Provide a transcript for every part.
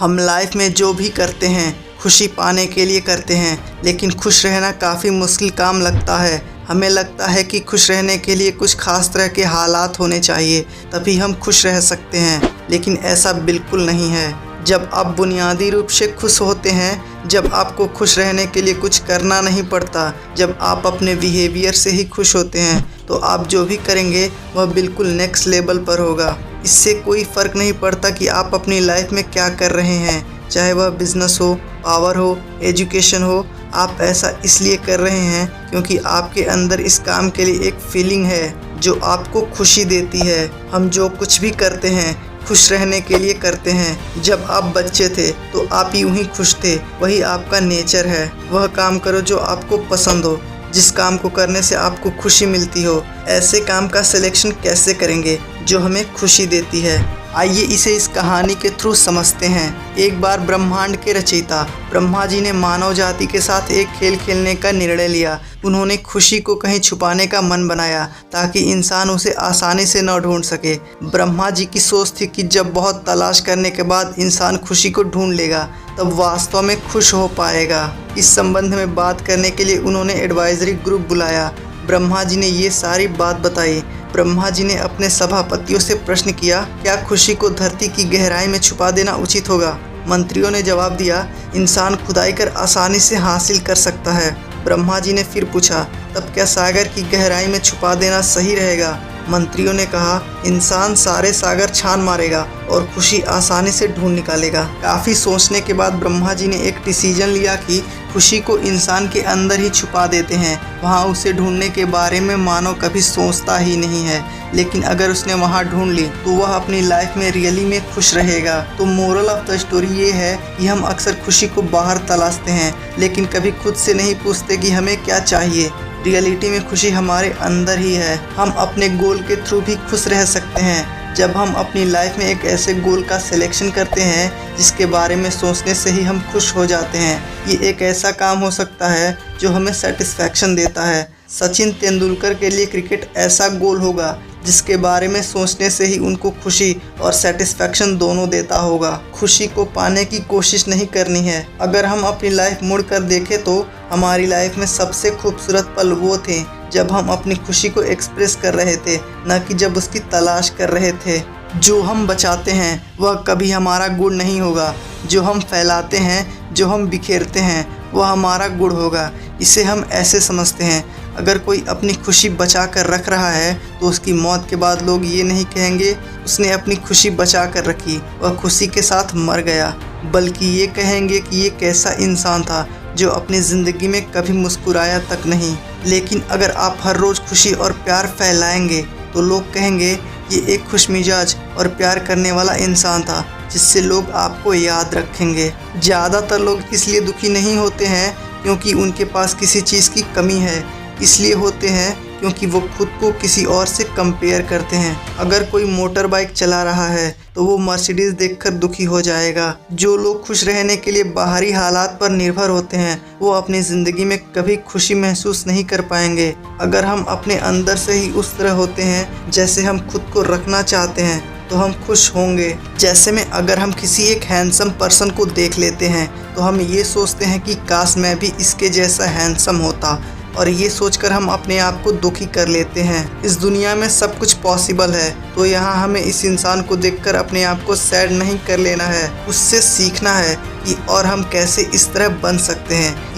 हम लाइफ में जो भी करते हैं खुशी पाने के लिए करते हैं, लेकिन खुश रहना काफ़ी मुश्किल काम लगता है। हमें लगता है कि खुश रहने के लिए कुछ खास तरह के हालात होने चाहिए, तभी हम खुश रह सकते हैं, लेकिन ऐसा बिल्कुल नहीं है। जब आप बुनियादी रूप से खुश होते हैं, जब आपको खुश रहने के लिए कुछ करना नहीं पड़ता, जब आप अपने बिहेवियर से ही खुश होते हैं, तो आप जो भी करेंगे वह बिल्कुल नेक्स्ट लेवल पर होगा। इससे कोई फ़र्क नहीं पड़ता कि आप अपनी लाइफ में क्या कर रहे हैं, चाहे वह बिजनेस हो, पावर हो, एजुकेशन हो। आप ऐसा इसलिए कर रहे हैं क्योंकि आपके अंदर इस काम के लिए एक फीलिंग है जो आपको खुशी देती है। हम जो कुछ भी करते हैं खुश रहने के लिए करते हैं। जब आप बच्चे थे तो आप यूं ही खुश थे, वही आपका नेचर है। वह काम करो जो आपको पसंद हो, जिस काम को करने से आपको खुशी मिलती हो। ऐसे काम का सिलेक्शन कैसे करेंगे जो हमें खुशी देती है? आइए इसे इस कहानी के थ्रू समझते हैं। एक बार ब्रह्मांड के रचयिता ब्रह्मा जी ने मानव जाति के साथ एक खेल खेलने का निर्णय लिया। उन्होंने खुशी को कहीं छुपाने का मन बनाया ताकि इंसान उसे आसानी से न ढूंढ सके। ब्रह्मा जी की सोच थी कि जब बहुत तलाश करने के बाद इंसान खुशी को ढूंढ लेगा, तब वास्तव में खुश हो पाएगा। इस संबंध में बात करने के लिए उन्होंने एडवाइजरी ग्रुप बुलाया। ब्रह्मा जी ने ये सारी बात बताई। ब्रह्मा जी ने अपने सभापतियों से प्रश्न किया, क्या खुशी को धरती की गहराई में छुपा देना उचित होगा? मंत्रियों ने जवाब दिया, इंसान खुदाई कर आसानी से हासिल कर सकता है। ब्रह्मा जी ने फिर पूछा, तब क्या सागर की गहराई में छुपा देना सही रहेगा? मंत्रियों ने कहा, इंसान सारे सागर छान मारेगा और खुशी आसानी से ढूंढ निकालेगा। काफ़ी सोचने के बाद ब्रह्मा जी ने एक डिसीजन लिया कि खुशी को इंसान के अंदर ही छुपा देते हैं। वहाँ उसे ढूंढने के बारे में मानव कभी सोचता ही नहीं है, लेकिन अगर उसने वहाँ ढूंढ ली तो वह अपनी लाइफ में रियली में खुश रहेगा। तो मोरल ऑफ द स्टोरी ये है कि हम अक्सर खुशी को बाहर तलाशते हैं, लेकिन कभी खुद से नहीं पूछते कि हमें क्या चाहिए। रियलिटी में खुशी हमारे अंदर ही है। हम अपने गोल के थ्रू भी खुश रह सकते हैं। जब हम अपनी लाइफ में एक ऐसे गोल का सिलेक्शन करते हैं जिसके बारे में सोचने से ही हम खुश हो जाते हैं। ये एक ऐसा काम हो सकता है जो हमें सेटिस्फैक्शन देता है। सचिन तेंदुलकर के लिए क्रिकेट ऐसा गोल होगा जिसके बारे में सोचने से ही उनको खुशी और सेटिस्फैक्शन दोनों देता होगा। खुशी को पाने की कोशिश नहीं करनी है। अगर हम अपनी लाइफ मुड़ कर देखें तो हमारी लाइफ में सबसे खूबसूरत पल वो थे जब हम अपनी खुशी को एक्सप्रेस कर रहे थे, न कि जब उसकी तलाश कर रहे थे। जो हम बचाते हैं वह कभी हमारा गुण नहीं होगा। जो हम फैलाते हैं, जो हम बिखेरते हैं, वह हमारा गुण होगा। इसे हम ऐसे समझते हैं, अगर कोई अपनी खुशी बचा कर रख रहा है तो उसकी मौत के बाद लोग ये नहीं कहेंगे उसने अपनी खुशी बचा कर रखी, वह खुशी के साथ मर गया, बल्कि ये कहेंगे कि ये कैसा इंसान था जो अपनी ज़िंदगी में कभी मुस्कुराया तक नहीं। लेकिन अगर आप हर रोज़ खुशी और प्यार फैलाएंगे तो लोग कहेंगे ये एक खुशमिजाज और प्यार करने वाला इंसान था, जिससे लोग आपको याद रखेंगे। ज़्यादातर लोग इसलिए दुखी नहीं होते हैं क्योंकि उनके पास किसी चीज़ की कमी है, इसलिए होते हैं क्योंकि वो खुद को किसी और से कंपेयर करते हैं। अगर कोई मोटर बाइक चला रहा है तो वो मर्सिडीज़ देखकर दुखी हो जाएगा। जो लोग खुश रहने के लिए बाहरी हालात पर निर्भर होते हैं वो अपनी ज़िंदगी में कभी खुशी महसूस नहीं कर पाएंगे। अगर हम अपने अंदर से ही उस तरह होते हैं जैसे हम खुद को रखना चाहते हैं तो हम खुश होंगे। जैसे में अगर हम किसी एक हैंडसम पर्सन को देख लेते हैं तो हम ये सोचते हैं कि काश मैं भी इसके जैसा हैंडसम होता, और ये सोचकर हम अपने आप को दुखी कर लेते हैं। इस दुनिया में सब कुछ पॉसिबल है, तो यहाँ हमें इस इंसान को देखकर अपने आप को सैड नहीं कर लेना है, उससे सीखना है कि और हम कैसे इस तरह बन सकते हैं।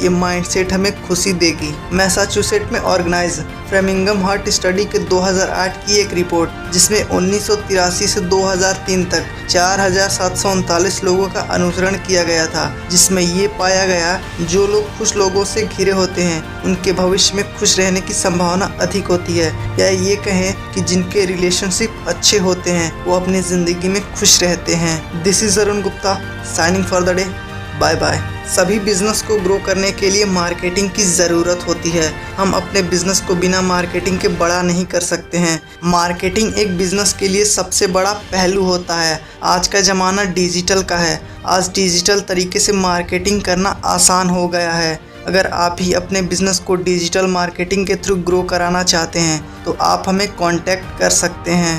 ये माइंडसेट हमें खुशी देगी। मैसाचुसेट में ऑर्गेनाइज फ्रेमिंगम हार्ट स्टडी के 2008 की एक रिपोर्ट, जिसमें 1983 से 2003 तक 4739 लोगों का अनुसरण किया गया था, जिसमें ये पाया गया जो लोग खुश लोगों से घिरे होते हैं उनके भविष्य में खुश रहने की संभावना अधिक होती है, या ये कहें कि जिनके रिलेशनशिप अच्छे होते हैं वो अपनी ज़िंदगी में खुश रहते हैं। This is Arun Gupta signing for the day. Bye bye. सभी बिजनेस को ग्रो करने के लिए मार्केटिंग की ज़रूरत होती है। हम अपने बिजनेस को बिना मार्केटिंग के बड़ा नहीं कर सकते हैं। मार्केटिंग एक बिजनेस के लिए सबसे बड़ा पहलू होता है। आज का ज़माना डिजिटल का है। आज डिजिटल तरीके से मार्केटिंग करना आसान हो गया है। अगर आप ही अपने बिजनेस को डिजिटल मार्केटिंग के थ्रू ग्रो कराना चाहते हैं तो आप हमें कांटेक्ट कर सकते हैं।